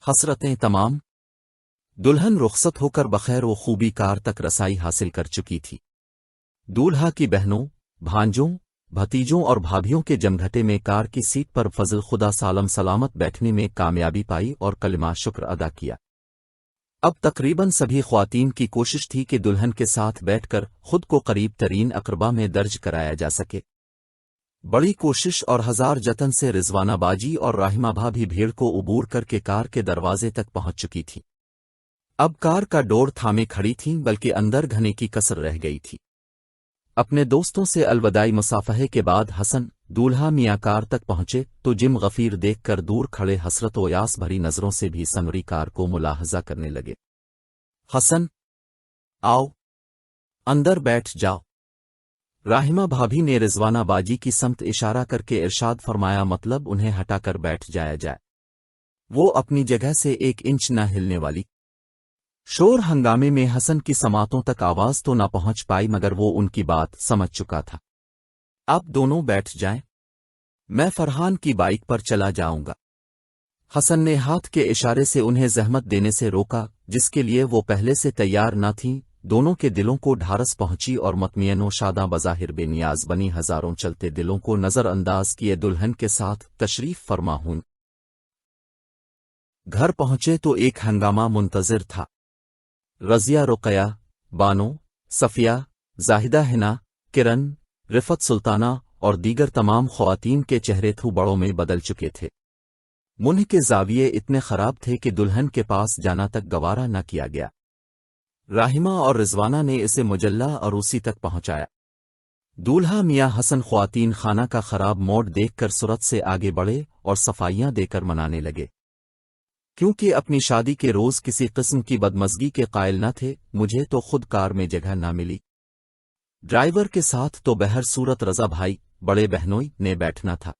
حسرتیں تمام دلہن رخصت ہو کر بخیر و خوبی کار تک رسائی حاصل کر چکی تھی۔ دولہا کی بہنوں، بھانجوں، بھتیجوں اور بھابھیوں کے جمگھٹے میں کار کی سیٹ پر فضل خدا سالم سلامت بیٹھنے میں کامیابی پائی اور کلمہ شکر ادا کیا۔ اب تقریباً سبھی خواتین کی کوشش تھی کہ دلہن کے ساتھ بیٹھ کر خود کو قریب ترین اقربا میں درج کرایا جا سکے۔ بڑی کوشش اور ہزار جتن سے رضوانہ باجی اور راحمہ بھابھی بھیڑ کو عبور کر کے کار کے دروازے تک پہنچ چکی تھی۔ اب کار کا ڈور تھامے کھڑی تھیں بلکہ اندر گھنے کی کسر رہ گئی تھی۔ اپنے دوستوں سے الوداعی مصافحے کے بعد حسن دولہا میاں کار تک پہنچے تو جم غفیر دیکھ کر دور کھڑے حسرت و یاس بھری نظروں سے بھی سنوری کار کو ملاحظہ کرنے لگے۔ حسن، آؤ اندر بیٹھ جاؤ۔ راحمہ بھابھی نے رضوانہ باجی کی سمت اشارہ کر کے ارشاد فرمایا، مطلب انہیں ہٹا کر بیٹھ جایا جائے۔ وہ اپنی جگہ سے ایک انچ نہ ہلنے والی۔ شور ہنگامے میں حسن کی سماعتوں تک آواز تو نہ پہنچ پائی مگر وہ ان کی بات سمجھ چکا تھا۔ آپ دونوں بیٹھ جائیں، میں فرحان کی بائک پر چلا جاؤں گا۔ حسن نے ہاتھ کے اشارے سے انہیں زحمت دینے سے روکا جس کے لیے وہ پہلے سے تیار نہ تھیں۔ دونوں کے دلوں کو ڈھارس پہنچی اور مطمئن و شاداں بظاہر بے نیاز بنی ہزاروں چلتے دلوں کو نظر انداز کیے دلہن کے ساتھ تشریف فرما ہوں۔ گھر پہنچے تو ایک ہنگامہ منتظر تھا۔ رضیہ، رقیہ، بانو، صفیہ، زاہدہ، حنا، کرن، رفت سلطانہ اور دیگر تمام خواتین کے چہرے تھو بڑوں میں بدل چکے تھے۔ منہ کے زاویے اتنے خراب تھے کہ دلہن کے پاس جانا تک گوارا نہ کیا گیا۔ راحمہ اور رضوانہ نے اسے مجلہ عروسی تک پہنچایا۔ دولہا میاں حسن خواتین خانہ کا خراب موڈ دیکھ کر سرعت سے آگے بڑھے اور صفائیاں دے کر منانے لگے۔ کیونکہ اپنی شادی کے روز کسی قسم کی بدمزگی کے قائل نہ تھے، مجھے تو خود کار میں جگہ نہ ملی۔ ڈرائیور کے ساتھ تو بہر صورت رضا بھائی بڑے بہنوئی نے بیٹھنا تھا۔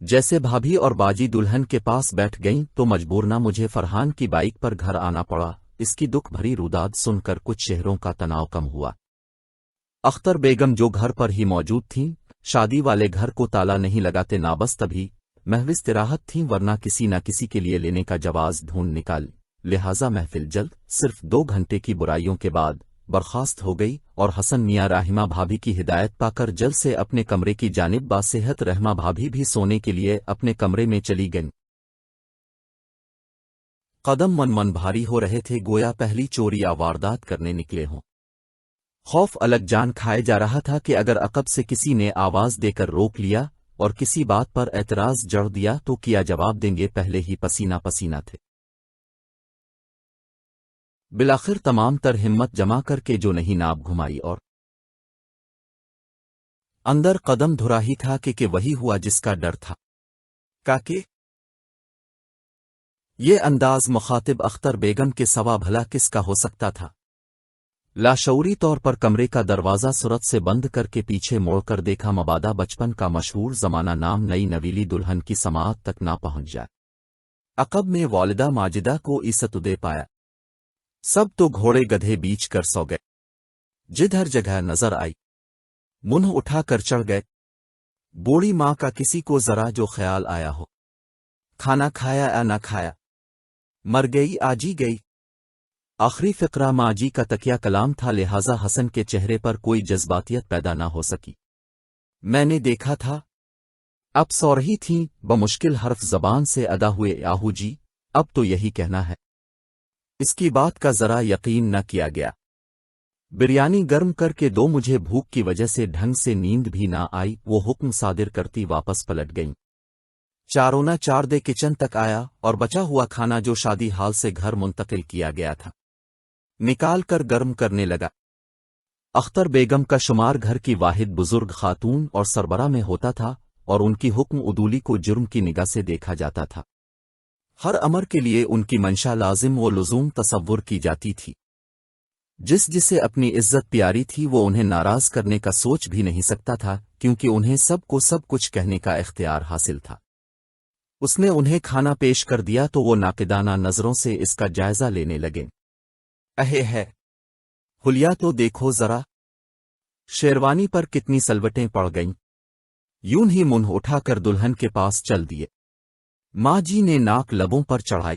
جیسے بھابھی اور باجی دلہن کے پاس بیٹھ گئیں تو مجبورنہ مجھے فرحان کی بائک پر گھر آنا پڑا۔ اس کی دکھ بھری روداد سن کر کچھ چہروں کا تناؤ کم ہوا۔ اختر بیگم جو گھر پر ہی موجود تھیں، شادی والے گھر کو تالا نہیں لگاتے نابس تبھی محض استراحت تھیں ورنہ کسی نہ کسی کے لیے لینے کا جواز ڈھونڈ نکال، لہٰذا محفل جلد صرف 2 گھنٹے کی برائیوں کے بعد برخاست ہو گئی اور حسن میاں راحمہ بھابھی کی ہدایت پا کر جلد سے اپنے کمرے کی جانب باصحت رحمہ بھابھی بھی سونے کے لیے اپنے کمرے میں چلی گئیں۔ قدم من بھاری ہو رہے تھے، گویا پہلی چوری یا واردات کرنے نکلے ہوں۔ خوف الگ جان کھائے جا رہا تھا کہ اگر عقب سے کسی نے آواز دے کر روک لیا اور کسی بات پر اعتراض جڑ دیا تو کیا جواب دیں گے، پہلے ہی پسینہ پسینہ تھے۔ بالآخر تمام تر ہمت جمع کر کے جو نہیں ناب گھمائی اور اندر قدم دھرا ہی تھا کہ وہی ہوا جس کا ڈر تھا۔ کاکے یہ انداز مخاطب اختر بیگم کے سوا بھلا کس کا ہو سکتا تھا؟ لاشعوری طور پر کمرے کا دروازہ سرعت سے بند کر کے پیچھے موڑ کر دیکھا، مبادا بچپن کا مشہور زمانہ نام نئی نویلی دلہن کی سماعت تک نہ پہنچ جائے۔ عقب میں والدہ ماجدہ کو عیست دے پایا۔ سب تو گھوڑے گدھے بیچ کر سو گئے، جدھر جگہ نظر آئی منہ اٹھا کر چڑھ گئے۔ بوڑھی ماں کا کسی کو ذرا جو خیال آیا ہو، کھانا کھایا یا نہ کھایا، مر گئی آجی گئی۔ آخری فقرہ ماں جی کا تکیہ کلام تھا، لہٰذا حسن کے چہرے پر کوئی جذباتیت پیدا نہ ہو سکی۔ میں نے دیکھا تھا، اب سو رہی تھیں، بمشکل حرف زبان سے ادا ہوئے، آہو جی اب تو یہی کہنا ہے۔ اس کی بات کا ذرا یقین نہ کیا گیا۔ بریانی گرم کر کے دو، مجھے بھوک کی وجہ سے ڈھنگ سے نیند بھی نہ آئی۔ وہ حکم صادر کرتی واپس پلٹ گئیں۔ چارونا چار دے کچن تک آیا اور بچا ہوا کھانا جو شادی ہال سے گھر منتقل کیا گیا تھا نکال کر گرم کرنے لگا۔ اختر بیگم کا شمار گھر کی واحد بزرگ خاتون اور سربراہ میں ہوتا تھا اور ان کی حکم عدولی کو جرم کی نگاہ سے دیکھا جاتا تھا۔ ہر امر کے لیے ان کی منشا لازم و لزوم تصور کی جاتی تھی۔ جسے اپنی عزت پیاری تھی وہ انہیں ناراض کرنے کا سوچ بھی نہیں سکتا تھا، کیونکہ انہیں سب کو سب کچھ کہنے کا اختیار حاصل تھا۔ اس نے انہیں کھانا پیش کر دیا تو وہ ناقدانہ نظروں سے اس کا جائزہ لینے لگے۔ ہے حلیہ تو دیکھو ذرا، شیروانی پر کتنی سلوٹیں پڑ گئیں۔ یوں ہی منہ اٹھا کر دلہن کے پاس چل دیے۔ ماں جی نے ناک لبوں پر چڑھائی۔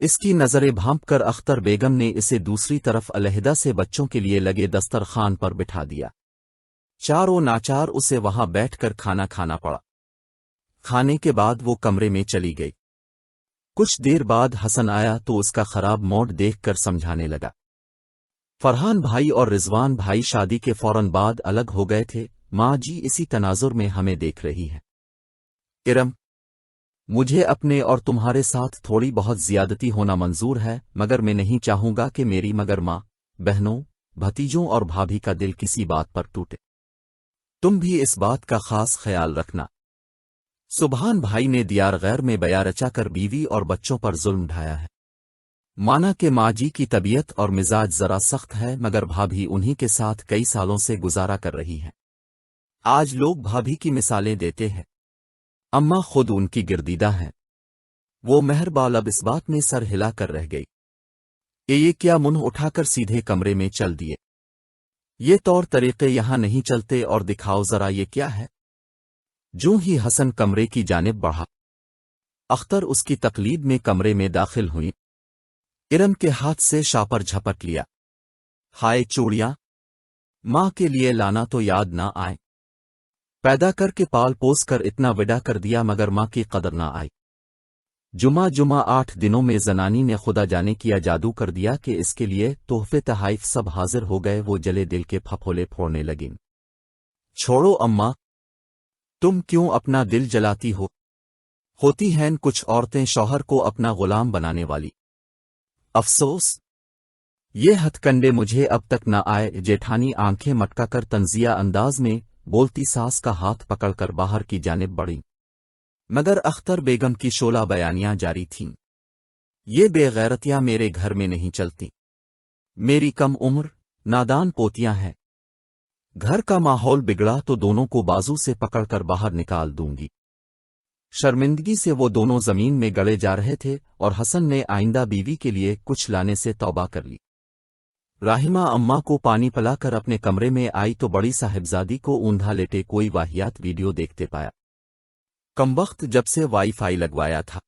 اس کی نظریں بھانپ کر اختر بیگم نے اسے دوسری طرف علیحدہ سے بچوں کے لیے لگے دسترخوان پر بٹھا دیا۔ چاروں ناچار اسے وہاں بیٹھ کر کھانا کھانا پڑا۔ کھانے کے بعد وہ کمرے میں چلی گئی۔ کچھ دیر بعد حسن آیا تو اس کا خراب موڈ دیکھ کر سمجھانے لگا۔ فرحان بھائی اور رضوان بھائی شادی کے فوراً بعد الگ ہو گئے تھے، ماں جی اسی تناظر میں ہمیں دیکھ رہی ہے۔ ارم، مجھے اپنے اور تمہارے ساتھ تھوڑی بہت زیادتی ہونا منظور ہے، مگر میں نہیں چاہوں گا کہ میری مگر ماں، بہنوں، بھتیجوں اور بھابھی کا دل کسی بات پر ٹوٹے۔ تم بھی اس بات کا خاص خیال رکھنا۔ سبحان بھائی نے دیار غیر میں بیاں رچا کر بیوی اور بچوں پر ظلم ڈھایا ہے۔ مانا کہ ماں جی کی طبیعت اور مزاج ذرا سخت ہے، مگر بھابھی انہی کے ساتھ کئی سالوں سے گزارا کر رہی ہے۔ آج لوگ بھابھی کی مثالیں دیتے ہیں، اماں خود ان کی گردیدہ ہیں۔ وہ مہربال اب اس بات میں سر ہلا کر رہ گئی۔ یہ کیا منہ اٹھا کر سیدھے کمرے میں چل دیے؟ یہ طور طریقے یہاں نہیں چلتے، اور دکھاؤ ذرا یہ کیا ہے؟ جو ہی حسن کمرے کی جانب بڑھا، اختر اس کی تقلید میں کمرے میں داخل ہوئی۔ ارم کے ہاتھ سے شاپر جھپٹ لیا۔ ہائے چوڑیاں، ماں کے لیے لانا تو یاد نہ آئے۔ پیدا کر کے پال پوس کر اتنا وڈا کر دیا، مگر ماں کی قدر نہ آئی۔ جمعہ 8 دنوں میں زنانی نے خدا جانے کیا جادو کر دیا کہ اس کے لیے تحفے تحائف سب حاضر ہو گئے۔ وہ جلے دل کے پھپھولے پھوڑنے لگیں۔ چھوڑو اماں، تم کیوں اپنا دل جلاتی ہو؟ ہوتی ہیں کچھ عورتیں شوہر کو اپنا غلام بنانے والی۔ افسوس، یہ ہتھ کنڈے مجھے اب تک نہ آئے۔ جیٹھانی آنکھیں مٹکا کر تنزیہ انداز میں بولتی ساس کا ہاتھ پکڑ کر باہر کی جانب بڑھی، مگر اختر بیگم کی شعلہ بیانیاں جاری تھیں۔ یہ بے غیرتیاں میرے گھر میں نہیں چلتی۔ میری کم عمر نادان پوتیاں ہیں۔ گھر کا ماحول بگڑا تو دونوں کو بازو سے پکڑ کر باہر نکال دوں گی۔ شرمندگی سے وہ دونوں زمین میں گڑے جا رہے تھے، اور حسن نے آئندہ بیوی کے لیے کچھ لانے سے توبہ کر لی۔ راہمہ اماں کو پانی پلا کر اپنے کمرے میں آئی تو بڑی صاحبزادی کو اوندھا لیٹے کوئی واہیات ویڈیو دیکھتے پایا۔ کمبخت جب سے وائی فائی لگوایا تھا،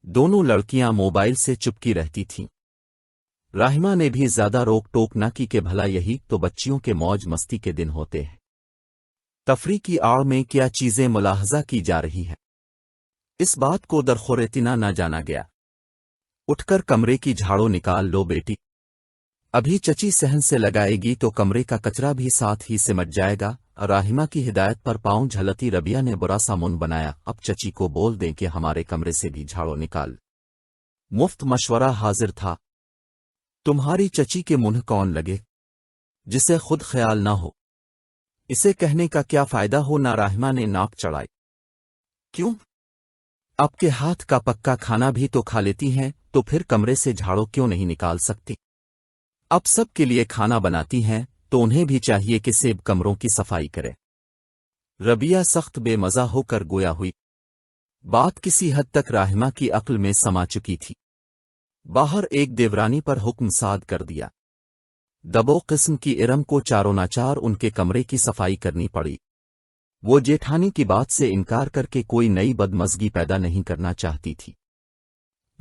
دونوں لڑکیاں موبائل سے چپکی رہتی تھیں۔ راہمہ نے بھی زیادہ روک ٹوک نہ کی کہ بھلا یہی تو بچیوں کے موج مستی کے دن ہوتے ہیں۔ تفریح کی آڑ میں کیا چیزیں ملاحظہ کی جا رہی ہیں، اس بات کو درخور اطلاع نہ جانا گیا۔ اٹھ کر کمرے کی جھاڑو نکال لو بیٹی، ابھی چچی صحن سے لگائے گی تو کمرے کا کچرا بھی ساتھ ہی سمٹ جائے گا۔ راہمہ کی ہدایت پر پاؤں جھلتی ربیہ نے برا سا من بنایا، اب چچی کو بول دیں کہ ہمارے کمرے سے بھی جھاڑو نکال۔ مفت مشورہ حاضر تھا۔ تمہاری چچی کے منہ کون لگے جسے خود خیال نہ ہو؟ اسے کہنے کا کیا فائدہ ہو نہ؟ راہمہ نے ناک چڑھائی۔ کیوں؟ آپ کے ہاتھ کا پکا کھانا بھی تو کھا لیتی ہیں، تو پھر کمرے سے جھاڑو کیوں نہیں نکال سکتی؟ اب سب کے لیے کھانا بناتی ہیں تو انہیں بھی چاہیے کہ سب کمروں کی صفائی کرے۔ ربیہ سخت بے مزہ ہو کر گویا ہوئی۔ بات کسی حد تک راہمہ کی عقل میں سما چکی تھی۔ باہر ایک دیورانی پر حکم صاد کر دیا۔ دبو قسم کی ارم کو چاروں ناچار ان کے کمرے کی صفائی کرنی پڑی۔ وہ جیٹھانی کی بات سے انکار کر کے کوئی نئی بدمزگی پیدا نہیں کرنا چاہتی تھی۔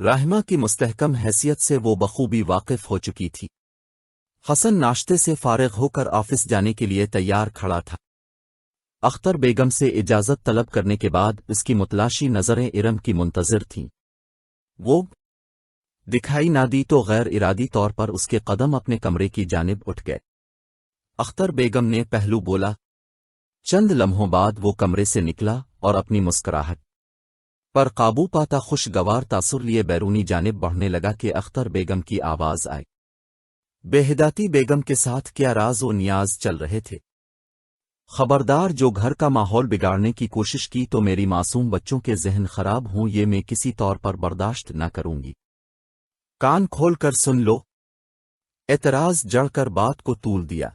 راہمہ کی مستحکم حیثیت سے وہ بخوبی واقف ہو چکی تھی۔ حسن ناشتے سے فارغ ہو کر آفس جانے کے لیے تیار کھڑا تھا۔ اختر بیگم سے اجازت طلب کرنے کے بعد اس کی متلاشی نظریں ارم کی منتظر تھیں۔ وہ دکھائی نہ دی تو غیر ارادی طور پر اس کے قدم اپنے کمرے کی جانب اٹھ گئے۔ اختر بیگم نے پہلو بولا۔ چند لمحوں بعد وہ کمرے سے نکلا اور اپنی مسکراہٹ پر قابو پاتا خوشگوار تاثر لیے بیرونی جانب بڑھنے لگا کہ اختر بیگم کی آواز آئی۔ بےہداتی بیگم کے ساتھ کیا راز و نیاز چل رہے تھے؟ خبردار، جو گھر کا ماحول بگاڑنے کی کوشش کی تو میری معصوم بچوں کے ذہن خراب ہوں، یہ میں کسی طور پر برداشت نہ کروں گی۔ کان کھول کر سن لو۔ اعتراض جڑ کر بات کو طول دیا۔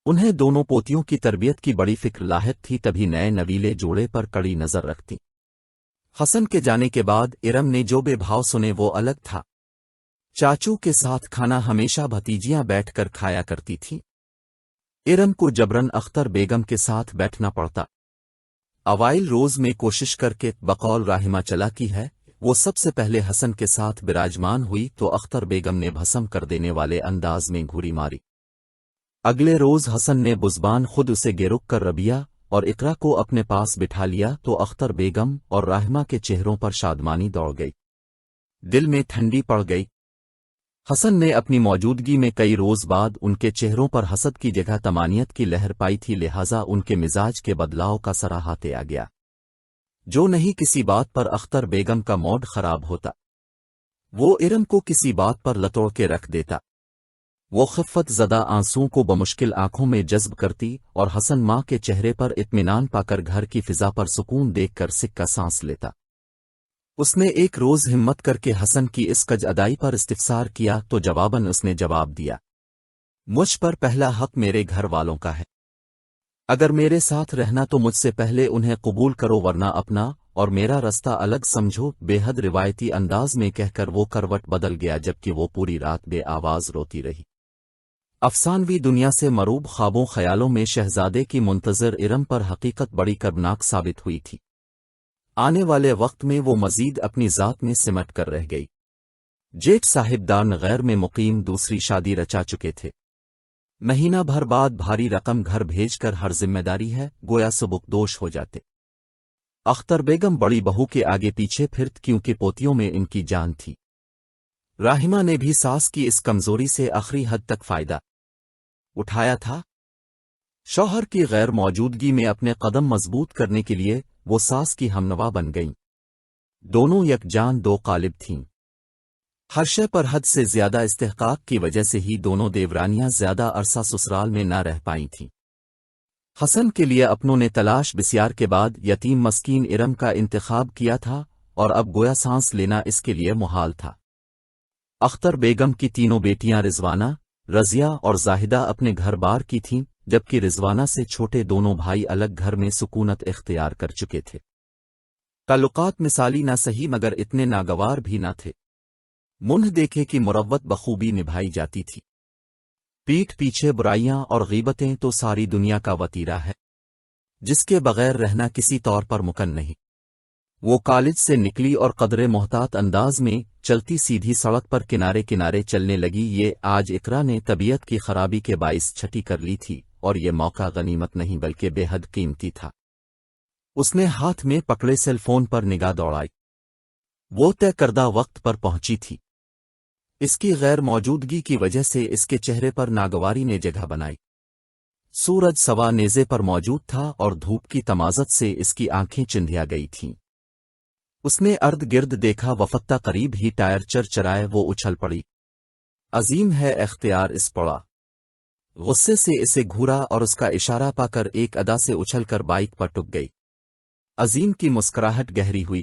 انہیں دونوں پوتیوں کی تربیت کی بڑی فکر لاحق تھی، تبھی نئے نویلے جوڑے پر کڑی نظر رکھتی۔ حسن کے جانے کے بعد ارم نے جو بے بھاؤ سنے وہ الگ تھا۔ چاچو کے ساتھ کھانا ہمیشہ بھتیجیاں بیٹھ کر کھایا کرتی تھیں۔ ارم کو جبرن اختر بیگم کے ساتھ بیٹھنا پڑتا۔ اوائل روز میں کوشش کر کے بقول راہمہ چلا کی ہے، وہ سب سے پہلے حسن کے ساتھ براجمان ہوئی تو اختر بیگم نے بھسم کر دینے والے انداز میں گھوری ماری۔ اگلے روز حسن نے بزبان خود اسے گرک کر ربیہ اور اقرا کو اپنے پاس بٹھا لیا تو اختر بیگم اور راہمہ کے چہروں پر شادمانی دوڑ گئی، دل میں ٹھنڈی پڑ گئی۔ حسن نے اپنی موجودگی میں کئی روز بعد ان کے چہروں پر حسد کی جگہ طمانینت کی لہر پائی تھی، لہٰذا ان کے مزاج کے بدلاؤ کا سراہاتے آ گیا۔ جو نہیں کسی بات پر اختر بیگم کا موڈ خراب ہوتا، وہ ارم کو کسی بات پر لتوڑ کے رکھ دیتا۔ وہ خفت زدہ آنسوؤں کو بمشکل آنکھوں میں جذب کرتی اور حسن ماں کے چہرے پر اطمینان پا کر گھر کی فضا پر سکون دیکھ کر سکہ سانس لیتا۔ اس نے ایک روز ہمت کر کے حسن کی اس کج ادائی پر استفسار کیا تو جواباً اس نے جواب دیا، مجھ پر پہلا حق میرے گھر والوں کا ہے، اگر میرے ساتھ رہنا تو مجھ سے پہلے انہیں قبول کرو ورنہ اپنا اور میرا رستہ الگ سمجھو۔ بے حد روایتی انداز میں کہہ کر وہ کروٹ بدل گیا، جبکہ وہ پوری رات بے آواز روتی رہی۔ افسانوی دنیا سے مروب خوابوں خیالوں میں شہزادے کی منتظر ارم پر حقیقت بڑی کربناک ثابت ہوئی تھی۔ آنے والے وقت میں وہ مزید اپنی ذات میں سمٹ کر رہ گئی۔ جیٹ صاحب دار نغیر میں مقیم دوسری شادی رچا چکے تھے۔ مہینہ بھر بعد بھاری رقم گھر بھیج کر ہر ذمہ داری ہے گویا سبکدوش ہو جاتے۔ اختر بیگم بڑی بہو کے آگے پیچھے پھرت کیونکہ پوتیوں میں ان کی جان تھی۔ راہمہ نے بھی ساس کی اس کمزوری سے آخری حد تک فائدہ اٹھایا تھا۔ شوہر کی غیر موجودگی میں اپنے قدم مضبوط کرنے کے لیے وہ ساس کی ہمنوا بن گئیں۔ دونوں یکجان دو قالب تھیں۔ ہر شے پر حد سے زیادہ استحقاق کی وجہ سے ہی دونوں دیورانیاں زیادہ عرصہ سسرال میں نہ رہ پائیں تھیں۔ حسن کے لیے اپنوں نے تلاش بسیار کے بعد یتیم مسکین ارم کا انتخاب کیا تھا اور اب گویا سانس لینا اس کے لیے محال تھا۔ اختر بیگم کی تینوں بیٹیاں رضوانہ، رضیہ اور زاہدہ اپنے گھر بار کی تھیں، جبکہ رضوانہ سے چھوٹے دونوں بھائی الگ گھر میں سکونت اختیار کر چکے تھے۔ تعلقات مثالی نہ سہی مگر اتنے ناگوار بھی نہ تھے۔ منہ دیکھے کی مروت بخوبی نبھائی جاتی تھی۔ پیٹھ پیچھے برائیاں اور غیبتیں تو ساری دنیا کا وتیرہ ہے، جس کے بغیر رہنا کسی طور پر ممکن نہیں۔ وہ کالج سے نکلی اور قدرے محتاط انداز میں چلتی سیدھی سڑک پر کنارے کنارے چلنے لگی۔ یہ آج اقرا نے طبیعت کی خرابی کے باعث چھٹی کر لی تھی اور یہ موقع غنیمت نہیں بلکہ بے حد قیمتی تھا۔ اس نے ہاتھ میں پکڑے سیل فون پر نگاہ دوڑائی۔ وہ طے کردہ وقت پر پہنچی تھی۔ اس کی غیر موجودگی کی وجہ سے اس کے چہرے پر ناگواری نے جگہ بنائی۔ سورج سوا نیزے پر موجود تھا اور دھوپ کی تمازت سے اس کی آنکھیں چندھیا گئی تھیں۔ اس نے ارد گرد دیکھا، وفتہ قریب ہی ٹائر چرچرائے، وہ اچھل پڑی۔ عظیم ہے اختیار اس پڑا۔ غصے سے اسے گھورا اور اس کا اشارہ پا کر ایک ادا سے اچھل کر بائک پر ٹک گئی۔ عظیم کی مسکراہٹ گہری ہوئی۔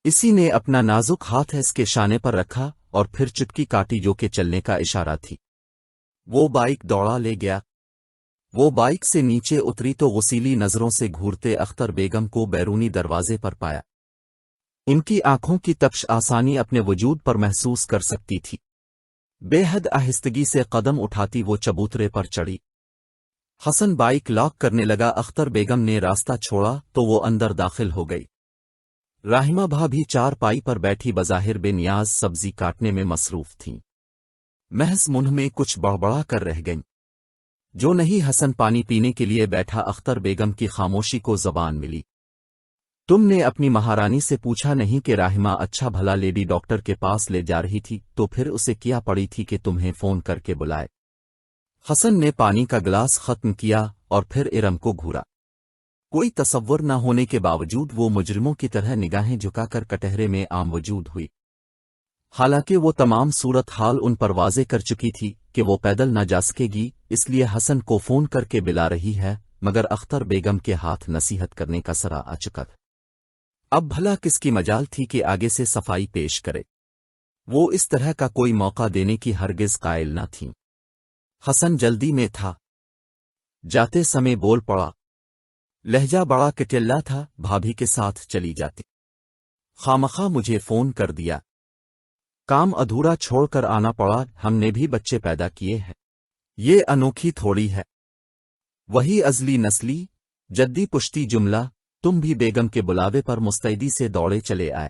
اسی نے اپنا نازک ہاتھ اس کے شانے پر رکھا اور پھر چٹکی کاٹی جو کہ چلنے کا اشارہ تھی۔ وہ بائک دوڑا لے گیا۔ وہ بائک سے نیچے اتری تو غسیلی نظروں سے گھورتے اختر بیگم کو بیرونی دروازے پر پایا۔ ان کی آنکھوں کی تپش آسانی اپنے وجود پر محسوس کر سکتی تھی۔ بے حد آہستگی سے قدم اٹھاتی وہ چبوترے پر چڑھی۔ حسن بائک لاک کرنے لگا۔ اختر بیگم نے راستہ چھوڑا تو وہ اندر داخل ہو گئی۔ راہمہ بھابھی چار پائی پر بیٹھی بظاہر بے نیاز سبزی کاٹنے میں مصروف تھیں۔ محض منہ میں کچھ بڑبڑا کر رہ گئیں۔ جو نہیں حسن پانی پینے کے لیے بیٹھا، اختر بیگم کی خاموشی کو زبان ملی۔ تم نے اپنی مہارانی سے پوچھا نہیں کہ راہمہ اچھا بھلا لیڈی ڈاکٹر کے پاس لے جا رہی تھی تو پھر اسے کیا پڑی تھی کہ تمہیں فون کر کے بلائے؟ حسن نے پانی کا گلاس ختم کیا اور پھر ارم کو گھورا۔ کوئی تصور نہ ہونے کے باوجود وہ مجرموں کی طرح نگاہیں جھکا کر کٹہرے میں عام وجود ہوئی۔ حالانکہ وہ تمام صورت حال ان پر واضح کر چکی تھی کہ وہ پیدل نہ جا سکے گی، اس لیے حسن کو فون کر کے بلا رہی ہے، مگر اختر بیگم کے ہاتھ نصیحت کرنے کا سرا آ چکا تھا۔ اب بھلا کس کی مجال تھی کہ آگے سے صفائی پیش کرے؟ وہ اس طرح کا کوئی موقع دینے کی ہرگز قائل نہ تھیں۔ حسن جلدی میں تھا۔ جاتے سمے بول پڑا۔ لہجہ بڑا کٹیلا تھا، بھابھی کے ساتھ چلی جاتی۔ خامخواہ مجھے فون کر دیا۔ کام ادھورا چھوڑ کر آنا پڑا، ہم نے بھی بچے پیدا کیے ہیں۔ یہ انوکھی تھوڑی ہے۔ وہی ازلی نسلی جدی پشتی جملہ، تم بھی بیگم کے بلاوے پر مستعدی سے دوڑے چلے آئے۔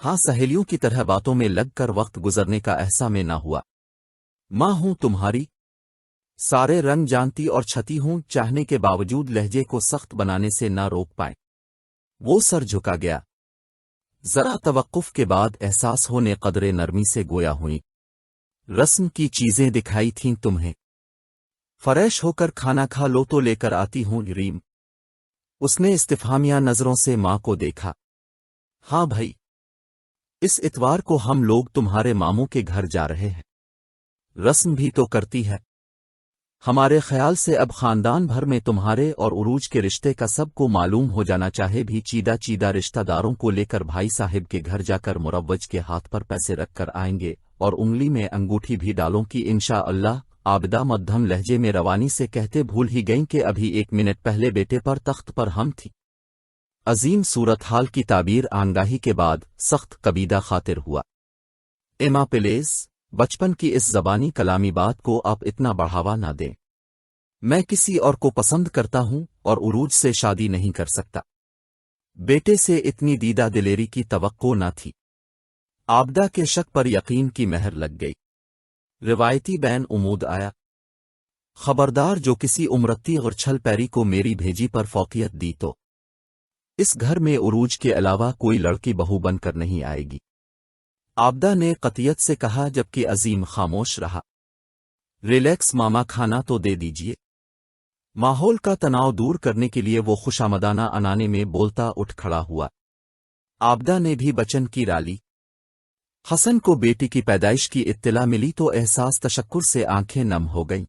ہاں سہیلیوں کی طرح باتوں میں لگ کر وقت گزرنے کا احساس میں نہ ہوا۔ ماں ہوں تمہاری سارے رنگ جانتی اور چھتی ہوں، چاہنے کے باوجود لہجے کو سخت بنانے سے نہ روک پائے۔ وہ سر جھکا گیا۔ ذرا توقف کے بعد احساس ہونے قدرے نرمی سے گویا ہوئیں۔ رسم کی چیزیں دکھائی تھیں تمہیں، فریش ہو کر کھانا کھا لو تو لے کر آتی ہوں ریم۔ اس نے استفہامیہ نظروں سے ماں کو دیکھا۔ ہاں بھائی، اس اتوار کو ہم لوگ تمہارے ماموں کے گھر جا رہے ہیں، رسم بھی تو کرتی ہے۔ ہمارے خیال سے اب خاندان بھر میں تمہارے اور عروج کے رشتے کا سب کو معلوم ہو جانا چاہے بھی۔ چیدہ چیدہ رشتہ داروں کو لے کر بھائی صاحب کے گھر جا کر مروج کے ہاتھ پر پیسے رکھ کر آئیں گے اور انگلی میں انگوٹھی بھی ڈالوں کی انشاءاللہ۔ عابدہ مدھم لہجے میں روانی سے کہتے بھول ہی گئیں کہ ابھی 1 منٹ پہلے بیٹے پر تخت پر ہم تھی۔ عظیم صورتحال کی تعبیر آنگاہی کے بعد سخت کبیدہ خاطر ہوا۔ ایما پلیز بچپن کی اس زبانی کلامی بات کو آپ اتنا بڑھاوا نہ دیں۔ میں کسی اور کو پسند کرتا ہوں اور عروج سے شادی نہیں کر سکتا۔ بیٹے سے اتنی دیدہ دلیری کی توقع نہ تھی۔ عابدہ کے شک پر یقین کی مہر لگ گئی۔ روایتی بین امود آیا، خبردار جو کسی امرتی اور چھل پیری کو میری بھیجی پر فوقیت دی تو اس گھر میں عروج کے علاوہ کوئی لڑکی بہو بن کر نہیں آئے گی۔ عابدہ نے قطعیت سے کہا جبکہ عظیم خاموش رہا۔ ریلیکس ماما، کھانا تو دے دیجئے۔ ماحول کا تناؤ دور کرنے کے لیے وہ خوشامدانہ انانے میں بولتا اٹھ کھڑا ہوا۔ عابدہ نے بھی بچن کی رالی۔ حسن کو بیٹی کی پیدائش کی اطلاع ملی تو احساس تشکر سے آنکھیں نم ہو گئیں۔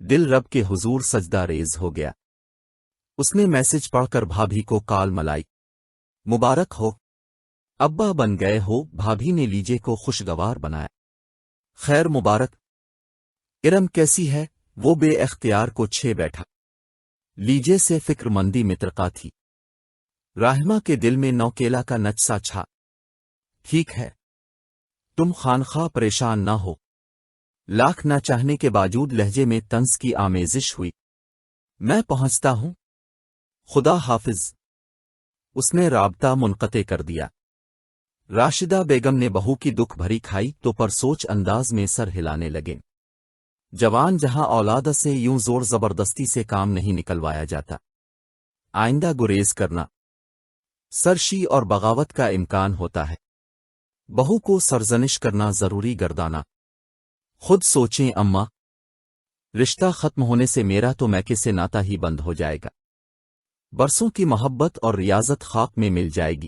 دل رب کے حضور سجدہ ریز ہو گیا۔ اس نے میسج پڑھ کر بھابھی کو کال ملائی۔ مبارک ہو، ابا بن گئے ہو۔ بھابھی نے لیجے کو خوشگوار بنایا۔ خیر مبارک۔ ارم کیسی ہے؟ وہ بے اختیار کو چھے بیٹھا۔ لیجے سے فکر مندی مترقہ تھی۔ راہمہ کے دل میں نوکیلا کا نچسا چھا۔ ٹھیک ہے، تم خانخواہ پریشان نہ ہو۔ لاکھ نہ چاہنے کے باوجود لہجے میں طنز کی آمیزش ہوئی۔ میں پہنچتا ہوں، خدا حافظ۔ اس نے رابطہ منقطع کر دیا۔ راشدہ بیگم نے بہو کی دکھ بھری کھائی تو پرسوچ انداز میں سر ہلانے لگے۔ جوان جہاں اولاد سے یوں زور زبردستی سے کام نہیں نکلوایا جاتا۔ آئندہ گریز کرنا، سرشی اور بغاوت کا امکان ہوتا ہے۔ بہو کو سرزنش کرنا ضروری گردانا۔ خود سوچیں اماں، رشتہ ختم ہونے سے میرا تو میکے سے ناتا ہی بند ہو جائے گا۔ برسوں کی محبت اور ریاضت خاک میں مل جائے گی۔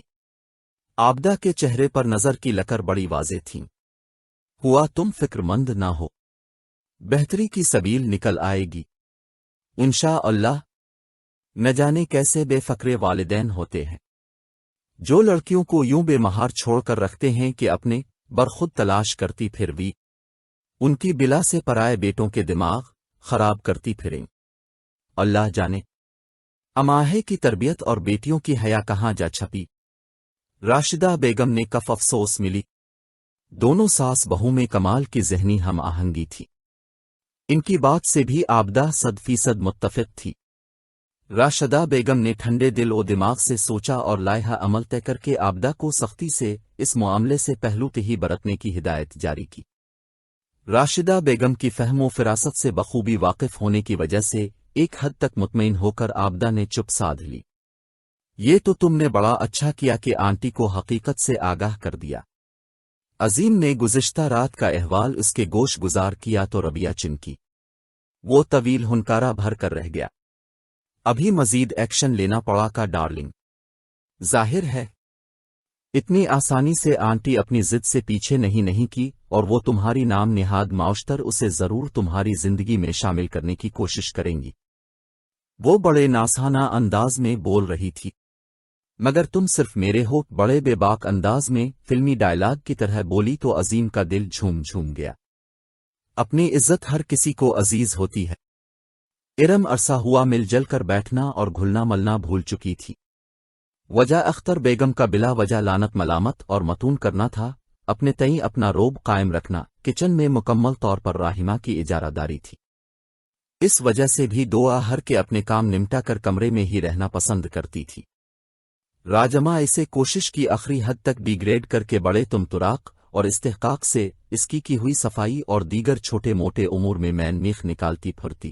عابدہ کے چہرے پر نظر کی لکر بڑی واضح تھیں۔ ہوا تم فکر مند نہ ہو، بہتری کی سبیل نکل آئے گی انشاءاللہ۔ نہ جانے کیسے بے فکرے والدین ہوتے ہیں جو لڑکیوں کو یوں بے مہار چھوڑ کر رکھتے ہیں کہ اپنے برخود تلاش کرتی پھر بھی ان کی بلا سے پرائے بیٹوں کے دماغ خراب کرتی پھریں۔ اللہ جانے اماہے کی تربیت اور بیٹیوں کی حیا کہاں جا چھپی۔ راشدہ بیگم نے کف افسوس ملی۔ دونوں ساس بہو میں کمال کی ذہنی ہم آہنگی تھی۔ ان کی بات سے بھی عابدہ 100% متفق تھی۔ راشدہ بیگم نے ٹھنڈے دل و دماغ سے سوچا اور لائحہ عمل طے کر کے عابدہ کو سختی سے اس معاملے سے پہلو ہی برتنے کی ہدایت جاری کی۔ راشدہ بیگم کی فہم و فراست سے بخوبی واقف ہونے کی وجہ سے ایک حد تک مطمئن ہو کر عابدہ نے چپ سادھ لی۔ یہ تو تم نے بڑا اچھا کیا کہ آنٹی کو حقیقت سے آگاہ کر دیا۔ عظیم نے گزشتہ رات کا احوال اس کے گوش گزار کیا تو ربیہ چنکی۔ وہ طویل ہنکارا بھر کر رہ گیا۔ ابھی مزید ایکشن لینا پڑا کا ڈارلنگ۔ ظاہر ہے اتنی آسانی سے آنٹی اپنی ضد سے پیچھے نہیں کی اور وہ تمہاری نام نہاد معاشتر اسے ضرور تمہاری زندگی میں شامل کرنے کی کوشش کریں گی۔ وہ بڑے ناسانہ انداز میں بول رہی تھی۔ مگر تم صرف میرے ہو، بڑے بے باک انداز میں فلمی ڈائلاگ کی طرح بولی تو عظیم کا دل جھوم گیا۔ اپنی عزت ہر کسی کو عزیز ہوتی ہے۔ ارم عرصہ ہوا مل جل کر بیٹھنا اور گھلنا ملنا بھول چکی تھی۔ وجہ اختر بیگم کا بلا وجہ لعنت ملامت اور متون کرنا تھا، اپنے تئیں اپنا روب قائم رکھنا کچن میں مکمل طور پر راہمہ کی اجارہ داری تھی۔ اس وجہ سے بھی دعا ہر کے اپنے کام نمٹا کر کمرے میں ہی رہنا پسند کرتی تھی۔ راجما اسے کوشش کی آخری حد تک ڈیگریڈ کر کے بڑے تمطراق اور استحقاق سے اس کی ہوئی صفائی اور دیگر چھوٹے موٹے امور میں مین میخ نکالتی پھرتی۔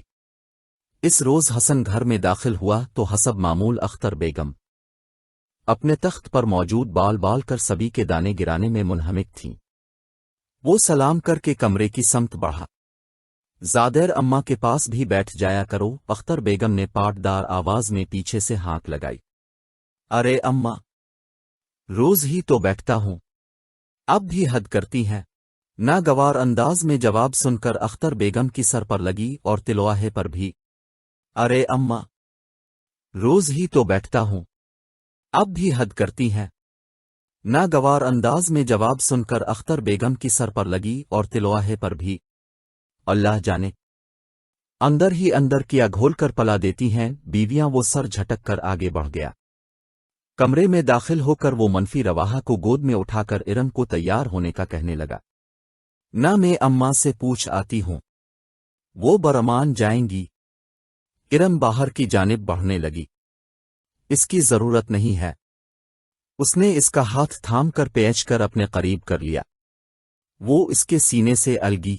اس روز حسن گھر میں داخل ہوا تو حسب معمول اختر بیگم اپنے تخت پر موجود بال بال کر سبھی کے دانے گرانے میں منہمک تھیں۔ وہ سلام کر کے کمرے کی سمت بڑھا۔ زادیر اماں کے پاس بھی بیٹھ جایا کرو، اختر بیگم نے پاٹدار آواز میں پیچھے سے ہانک لگائی۔ ارے اماں، روز ہی تو بیٹھتا ہوں، اب بھی حد کرتی ہیں۔ ناگوار انداز میں جواب سن کر اختر بیگم کی سر پر لگی اور تلواہے پر بھی۔ ارے اماں، روز ہی تو بیٹھتا ہوں، اب بھی حد کرتی ہیں۔ ناگوار انداز میں جواب سن کر اختر بیگم کی سر پر لگی اور تلواہے پر بھی۔ اللہ جانے اندر ہی اندر کیا گھول کر پلا دیتی ہیں بیویاں۔ وہ سر جھٹک کر آگے بڑھ گیا۔ کمرے میں داخل ہو کر وہ منفی رواحہ کو گود میں اٹھا کر ارم کو تیار ہونے کا کہنے لگا۔ نہ میں اماں سے پوچھ آتی ہوں، وہ برمان جائیں گی۔ ارم باہر کی جانب بڑھنے لگی۔ اس کی ضرورت نہیں ہے۔ اس نے اس کا ہاتھ تھام کر پیچ کر اپنے قریب کر لیا۔ وہ اس کے سینے سے الگی۔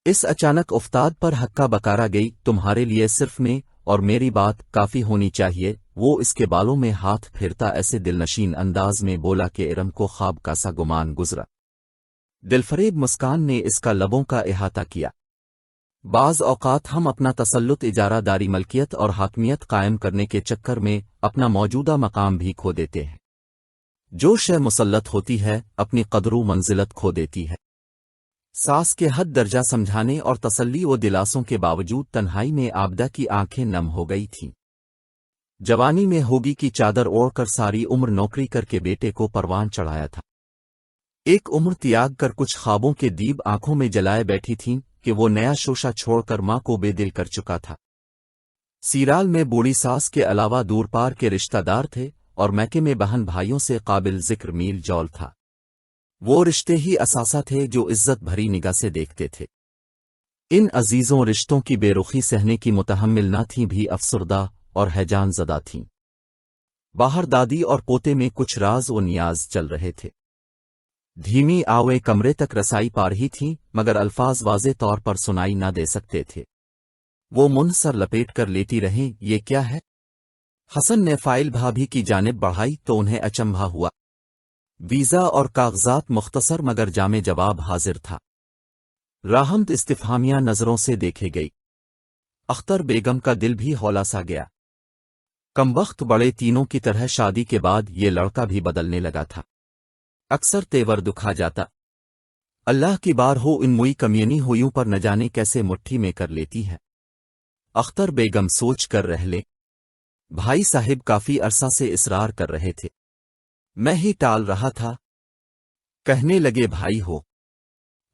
اس اچانک افتاد پر ہکا بکارا گئی۔ تمہارے لیے صرف میں اور میری بات کافی ہونی چاہیے۔ وہ اس کے بالوں میں ہاتھ پھیرتا ایسے دلنشین انداز میں بولا کہ ارم کو خواب کا سا گمان گزرا۔ دلفریب مسکان نے اس کا لبوں کا احاطہ کیا۔ بعض اوقات ہم اپنا تسلط، اجارہ داری، ملکیت اور حاکمیت قائم کرنے کے چکر میں اپنا موجودہ مقام بھی کھو دیتے ہیں۔ جو شے مسلط ہوتی ہے اپنی قدر و منزلت کھو دیتی ہے۔ ساس کے حد درجہ سمجھانے اور تسلی و دلاسوں کے باوجود تنہائی میں عابدہ کی آنکھیں نم ہو گئی تھیں۔ جوانی میں ہوگی کی چادر اوڑھ کر ساری عمر نوکری کر کے بیٹے کو پروان چڑھایا تھا۔ ایک عمر تیاگ کر کچھ خوابوں کے دیب آنکھوں میں جلائے بیٹھی تھیں کہ وہ نیا شوشہ چھوڑ کر ماں کو بے دل کر چکا تھا۔ سیرال میں بوڑھی ساس کے علاوہ دور پار کے رشتہ دار تھے اور میکے میں بہن بھائیوں سے قابل ذکر میل جول تھا۔ وہ رشتے ہی اثاثہ تھے جو عزت بھری نگاہ سے دیکھتے تھے۔ ان عزیزوں رشتوں کی بے رخی سہنے کی متحمل نہ تھیں، بھی افسردہ اور ہیجان زدہ تھیں۔ باہر دادی اور پوتے میں کچھ راز و نیاز چل رہے تھے۔ دھیمی آویں کمرے تک رسائی پا رہی تھیں مگر الفاظ واضح طور پر سنائی نہ دے سکتے تھے۔ وہ منہ سر لپیٹ کر لیتی رہیں۔ یہ کیا ہے؟ حسن نے فائل بھابھی کی جانب بڑھائی تو انہیں اچنبھا ہوا۔ ویزا اور کاغذات مختصر مگر جامع جواب حاضر تھا۔ راہمد استفہامیہ نظروں سے دیکھے گئی۔ اختر بیگم کا دل بھی ہولا سا گیا۔ کم وقت بڑے تینوں کی طرح شادی کے بعد یہ لڑکا بھی بدلنے لگا تھا۔ اکثر تیور دکھا جاتا۔ اللہ کی بار ہو ان موئی کمینی ہویوں پر نہ جانے کیسے مٹھی میں کر لیتی ہے۔ اختر بیگم سوچ کر رہ لے۔ بھائی صاحب کافی عرصہ سے اصرار کر رہے تھے، میں ہی ٹال رہا تھا۔ کہنے لگے بھائی ہو،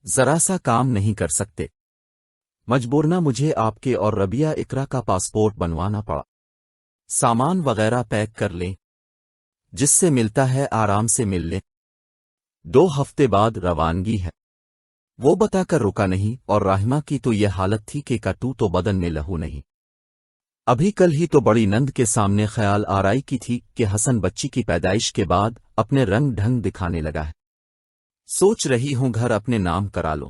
ذرا سا کام نہیں کر سکتے؟ مجبورنہ مجھے آپ کے اور ربیہ اقرا کا پاسپورٹ بنوانا پڑا۔ سامان وغیرہ پیک کر لیں، جس سے ملتا ہے آرام سے مل لیں۔ 2 ہفتے بعد روانگی ہے۔ وہ بتا کر رکا نہیں، اور راہمہ کی تو یہ حالت تھی کہ کٹو تو بدن میں لہو نہیں۔ ابھی کل ہی تو بڑی نند کے سامنے خیال آرائی کی تھی کہ حسن بچی کی پیدائش کے بعد اپنے رنگ ڈھنگ دکھانے لگا ہے۔ سوچ رہی ہوں گھر اپنے نام کرا لو۔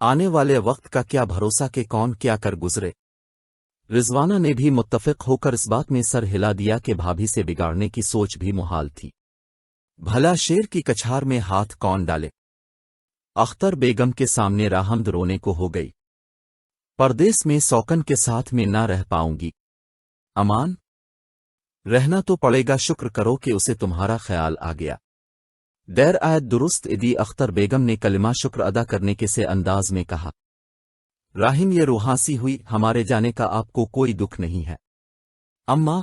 آنے والے وقت کا کیا بھروسہ کہ کون کیا کر گزرے۔ رضوانہ نے بھی متفق ہو کر اس بات میں سر ہلا دیا کہ بھابھی سے بگاڑنے کی سوچ بھی محال تھی۔ بھلا شیر کی کچھار میں ہاتھ کون ڈالے۔ اختر بیگم کے سامنے راہمد رونے کو ہو گئی۔ پردیس میں سوکن کے ساتھ میں نہ رہ پاؤں گی۔ امان رہنا تو پڑے گا، شکر کرو کہ اسے تمہارا خیال آ گیا۔ دیر آیت درست ادی اختر بیگم نے کلمہ شکر ادا کرنے کے سے انداز میں کہا۔ راہم یہ روحانسی ہوئی، ہمارے جانے کا آپ کو کوئی دکھ نہیں ہے؟ اماں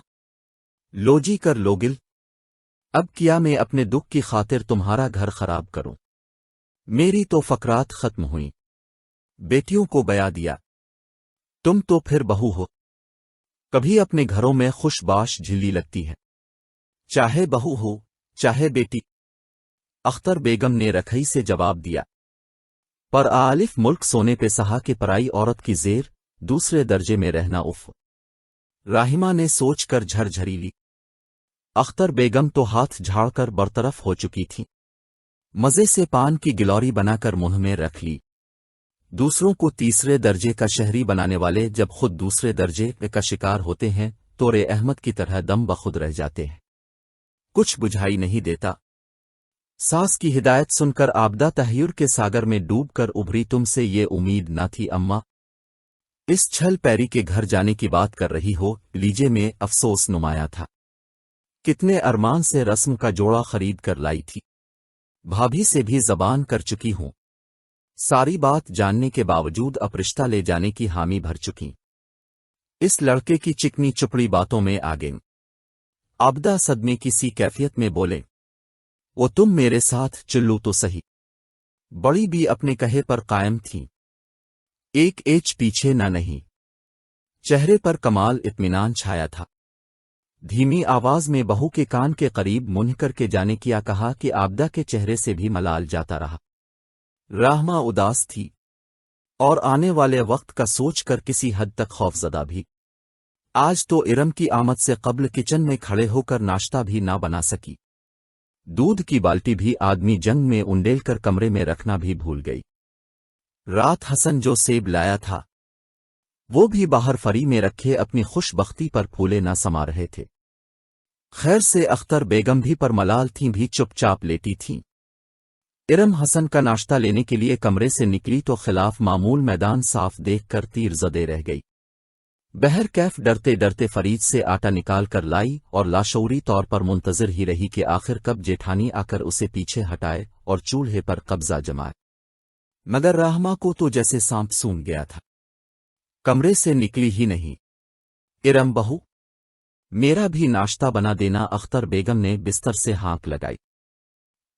لوجی کر لوگل، اب کیا میں اپنے دکھ کی خاطر تمہارا گھر خراب کروں؟ میری تو فقرات ختم ہوئیں، بیٹیوں کو بیا دیا، تم تو پھر بہو ہو، کبھی اپنے گھروں میں خوش باش جھلی لگتی ہے، چاہے بہو ہو چاہے بیٹی۔ اختر بیگم نے رکھئی سے جواب دیا۔ پر آلف ملک سونے پہ سہا کہ پرائی عورت کی زیر دوسرے درجے میں رہنا اف۔ راہمہ نے سوچ کر جھر جھری لی۔ اختر بیگم تو ہاتھ جھاڑ کر برطرف ہو چکی تھی، مزے سے پان کی گلوری بنا کر منہ میں رکھ لی۔ دوسروں کو تیسرے درجے کا شہری بنانے والے جب خود دوسرے درجے کا شکار ہوتے ہیں تو رے احمد کی طرح دم بخود رہ جاتے ہیں، کچھ بجھائی نہیں دیتا۔ ساس کی ہدایت سن کر آبدہ تحیر کے ساگر میں ڈوب کر ابھری۔ تم سے یہ امید نہ تھی اماں، اس چھل پیری کے گھر جانے کی بات کر رہی ہو، لیجے میں افسوس نمایا تھا۔ کتنے ارمان سے رسم کا جوڑا خرید کر لائی تھی، بھابھی سے بھی زبان کر چکی ہوں، ساری بات جاننے کے باوجود اب رشتہ لے جانے کی حامی بھر چکی۔ اس لڑکے کی چکنی چپڑی باتوں میں آ گئیں۔ آبدہ صدمے کی سی کیفیت میں بولے، وہ تم میرے ساتھ چلو تو سہی۔ بڑی بھی اپنے کہے پر قائم تھی، ایک ایچ پیچھے نہ نہیں۔ چہرے پر کمال اطمینان چھایا تھا۔ دھیمی آواز میں بہو کے کان کے قریب منہ کر کے جانے کیا کہا کہ آبدہ کے چہرے سے بھی ملال جاتا رہا۔ راہما اداس تھی اور آنے والے وقت کا سوچ کر کسی حد تک خوفزدہ بھی۔ آج تو ارم کی آمد سے قبل کچن میں کھڑے ہو کر ناشتہ بھی نہ بنا سکی، دودھ کی بالٹی بھی آدمی جنگ میں انڈیل کر کمرے میں رکھنا بھی بھول گئی۔ رات حسن جو سیب لایا تھا وہ بھی باہر فری میں رکھے اپنی خوش بختی پر پھولے نہ سما رہے تھے۔ خیر سے اختر بیگم بھی پر ملال تھیں بھی چپ چاپ لیٹی تھیں۔ ارم حسن کا ناشتہ لینے کے لیے کمرے سے نکلی تو خلاف معمول میدان صاف دیکھ کر تیر زدے رہ گئی۔ بہر کیف ڈرتے ڈرتے فریج سے آٹا نکال کر لائی اور لاشعوری طور پر منتظر ہی رہی کہ آخر کب جیٹھانی آ کر اسے پیچھے ہٹائے اور چولہے پر قبضہ جمائے، مگر راہما کو تو جیسے سانپ سونگ گیا تھا، کمرے سے نکلی ہی نہیں۔ ارم بہو، میرا بھی ناشتہ بنا دینا۔ اختر بیگم نے بستر سے ہانک لگائی،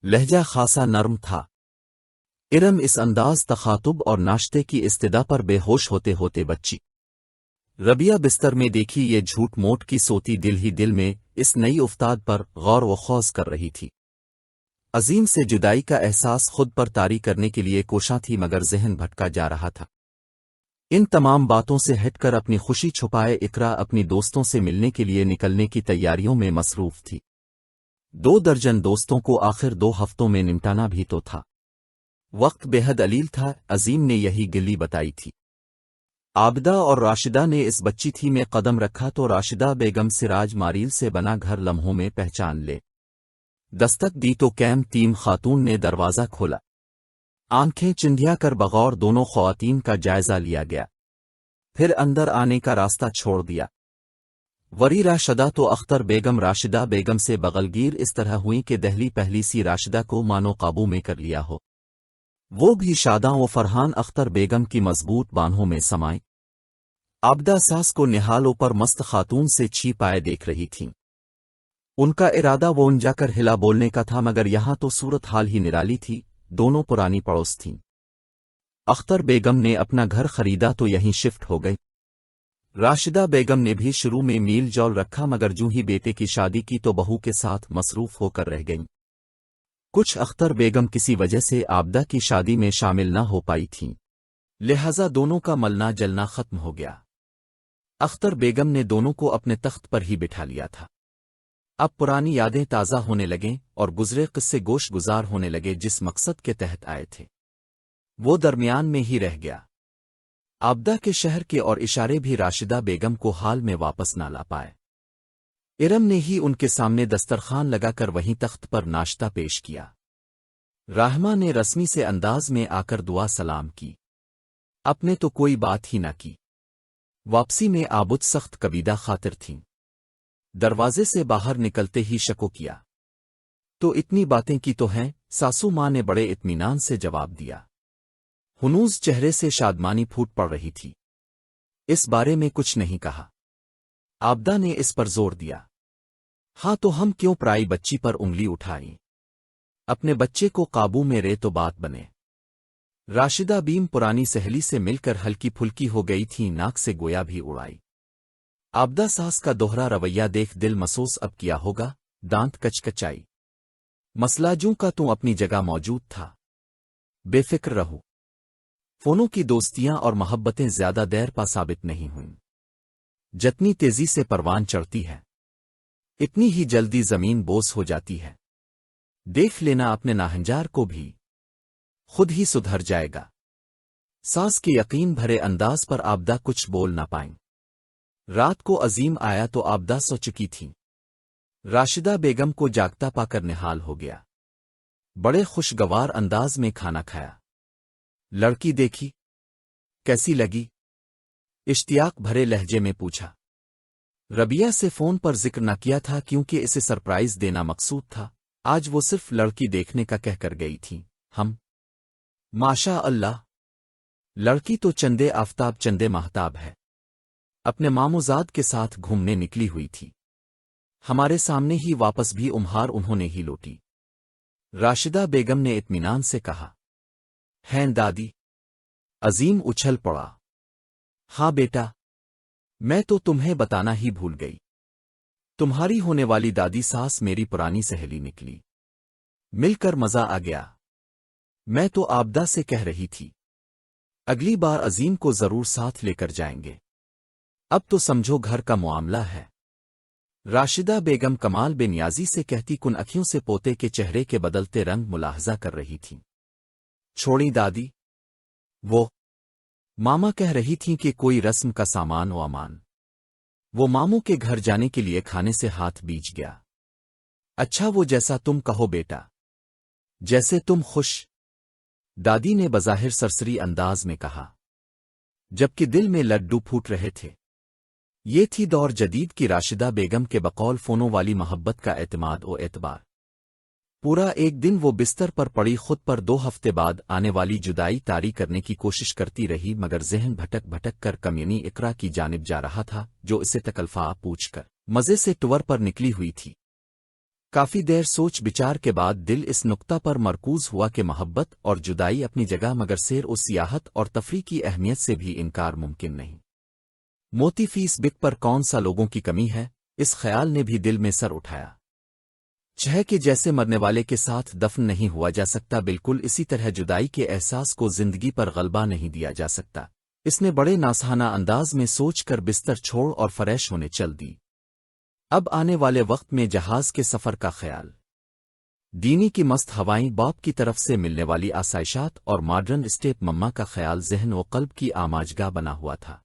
لہجہ خاصا نرم تھا۔ ارم اس انداز تخاطب اور ناشتے کی استدا پر بے ہوش ہوتے ہوتے بچی۔ ربیہ بستر میں دیکھی یہ جھوٹ موٹ کی سوتی دل ہی دل میں اس نئی افتاد پر غور و خوض کر رہی تھی۔ عظیم سے جدائی کا احساس خود پر طاری کرنے کے لیے کوشاں تھی مگر ذہن بھٹکا جا رہا تھا۔ ان تمام باتوں سے ہٹ کر اپنی خوشی چھپائے اقرا اپنی دوستوں سے ملنے کے لیے نکلنے کی تیاریوں میں مصروف تھی۔ 2 درجن دوستوں کو آخر 2 ہفتوں میں نمٹانا بھی تو تھا۔ وقت بے حد علیل تھا، عظیم نے یہی گلی بتائی تھی۔ آبدہ اور راشدہ نے اس بچی تھی میں قدم رکھا تو راشدہ بیگم سراج ماریل سے بنا گھر لمحوں میں پہچان لے۔ دستک دی تو کیم تیم خاتون نے دروازہ کھولا۔ آنکھیں چندھیا کر بغور دونوں خواتین کا جائزہ لیا گیا، پھر اندر آنے کا راستہ چھوڑ دیا۔ وری راشدہ تو اختر بیگم راشدہ بیگم سے بغلگیر اس طرح ہوئی کہ دہلی پہلی سی راشدہ کو مانو قابو میں کر لیا ہو، وہ بھی شاداں و فرحان اختر بیگم کی مضبوط بانہوں میں سمائیں۔ آبدہ ساس کو نہالوں پر مست خاتون سے چھی پائے دیکھ رہی تھیں۔ ان کا ارادہ وہ انجا کر ہلا بولنے کا تھا مگر یہاں تو صورت حال ہی نرالی تھی، دونوں پرانی پڑوس تھیں۔ اختر بیگم نے اپنا گھر خریدا تو یہیں شفٹ ہو گئی۔ راشدہ بیگم نے بھی شروع میں میل جول رکھا مگر جوں ہی بیٹے کی شادی کی تو بہو کے ساتھ مصروف ہو کر رہ گئیں۔ کچھ اختر بیگم کسی وجہ سے آبدہ کی شادی میں شامل نہ ہو پائی تھیں، لہذا دونوں کا ملنا جلنا ختم ہو گیا۔ اختر بیگم نے دونوں کو اپنے تخت پر ہی بٹھا لیا تھا۔ اب پرانی یادیں تازہ ہونے لگیں اور گزرے قصے گوش گزار ہونے لگے جس مقصد کے تحت آئے تھے وہ درمیان میں ہی رہ گیا۔ آبدہ کے شہر کے اور اشارے بھی راشدہ بیگم کو حال میں واپس نہ لا پائے۔ ارم نے ہی ان کے سامنے دسترخوان لگا کر وہیں تخت پر ناشتہ پیش کیا۔ راہما نے رسمی سے انداز میں آ کر دعا سلام کی، اپنے تو کوئی بات ہی نہ کی۔ واپسی میں آبد سخت کبیدہ خاطر تھیں۔ دروازے سے باہر نکلتے ہی شکو کیا، تو اتنی باتیں کی تو ہیں؟ ساسو ماں نے بڑے اطمینان سے جواب دیا۔ ہنوز چہرے سے شادمانی پھوٹ پڑ رہی تھی۔ اس بارے میں کچھ نہیں کہا۔ آبدہ نے اس پر زور دیا، ہاں تو ہم کیوں پرائی بچی پر انگلی اٹھائیں؟ اپنے بچے کو قابو میں رے تو بات بنے۔ راشدہ بیم پرانی سہیلی سے مل کر ہلکی پھلکی ہو گئی تھی، ناک سے گویا بھی اڑائی۔ آبدہ ساس کا دوہرا رویہ دیکھ دل مسوس اب کیا ہوگا، دانت کچ کچائی۔ مسئلہ جوں کا تو اپنی جگہ موجود تھا، بے فکر رہو۔ فونوں کی دوستیاں اور محبتیں زیادہ دیر پا ثابت نہیں ہوئیں، جتنی تیزی سے پروان چڑھتی ہے اتنی ہی جلدی زمین بوس ہو جاتی ہے۔ دیکھ لینا اپنے ناہنجار کو بھی، خود ہی سدھر جائے گا۔ ساس کے یقین بھرے انداز پر آبدہ کچھ بول نہ پائیں۔ رات کو عظیم آیا تو آبدہ سو چکی تھیں۔ راشدہ بیگم کو جاگتا پا کر نہال ہو گیا۔ بڑے خوشگوار انداز میں کھانا کھایا۔ لڑکی دیکھی؟ کیسی لگی؟ اشتیاق بھرے لہجے میں پوچھا۔ ربیہ سے فون پر ذکر نہ کیا تھا کیونکہ اسے سرپرائز دینا مقصود تھا۔ آج وہ صرف لڑکی دیکھنے کا کہہ کر گئی تھی۔ ماشاء اللہ، لڑکی تو چندے آفتاب چندے ماہتاب ہے۔ اپنے ماموزاد کے ساتھ گھومنے نکلی ہوئی تھی۔ ہمارے سامنے ہی واپس بھی امہار انہوں نے ہی لوٹی۔ راشدہ بیگم نے اطمینان سے کہا۔ ہیں دادی؟ عظیم اچھل پڑا۔ ہاں بیٹا، میں تو تمہیں بتانا ہی بھول گئی۔ تمہاری ہونے والی دادی ساس میری پرانی سہیلی نکلی۔ مل کر مزہ آ گیا۔ میں تو آبدہ سے کہہ رہی تھی اگلی بار عظیم کو ضرور ساتھ لے کر جائیں گے۔ اب تو سمجھو گھر کا معاملہ ہے۔ راشدہ بیگم کمال بے نیازی سے کہتی کن اکھیوں سے پوتے کے چہرے کے بدلتے رنگ ملاحظہ کر رہی تھیں۔ چھوڑی دادی، وہ ماما کہہ رہی تھیں کہ کوئی رسم کا سامان و امان۔ وہ ماموں کے گھر جانے کے لیے کھانے سے ہاتھ بیچ گیا۔ اچھا وہ جیسا تم کہو بیٹا، جیسے تم خوش، دادی نے بظاہر سرسری انداز میں کہا، جبکہ دل میں لڈو پھوٹ رہے تھے۔ یہ تھی دور جدید کی راشدہ بیگم کے بقول فونوں والی محبت کا اعتماد و اعتبار۔ پورا ایک دن وہ بستر پر پڑی خود پر 2 ہفتے بعد آنے والی جدائی طاری کرنے کی کوشش کرتی رہی، مگر ذہن بھٹک بھٹک کر کمیونی اقرا کی جانب جا رہا تھا جو اسے تکلفہ پوچھ کر مزے سے ٹور پر نکلی ہوئی تھی۔ کافی دیر سوچ بچار کے بعد دل اس نقطہ پر مرکوز ہوا کہ محبت اور جدائی اپنی جگہ، مگر سیر و سیاحت اور تفریح کی اہمیت سے بھی انکار ممکن نہیں۔ موتی فیس بک پر کون سا لوگوں کی کمی ہے، اس خیال نے بھی دل میں سر اٹھایا۔ چہ کہ جیسے مرنے والے کے ساتھ دفن نہیں ہوا جا سکتا، بالکل اسی طرح جدائی کے احساس کو زندگی پر غلبہ نہیں دیا جا سکتا۔ اس نے بڑے ناسہانہ انداز میں سوچ کر بستر چھوڑ اور فریش ہونے چل دی۔ اب آنے والے وقت میں جہاز کے سفر کا خیال، دینی کی مست ہوائیں، باپ کی طرف سے ملنے والی آسائشات اور ماڈرن اسٹیپ مما کا خیال ذہن و قلب کی آماجگاہ بنا ہوا تھا۔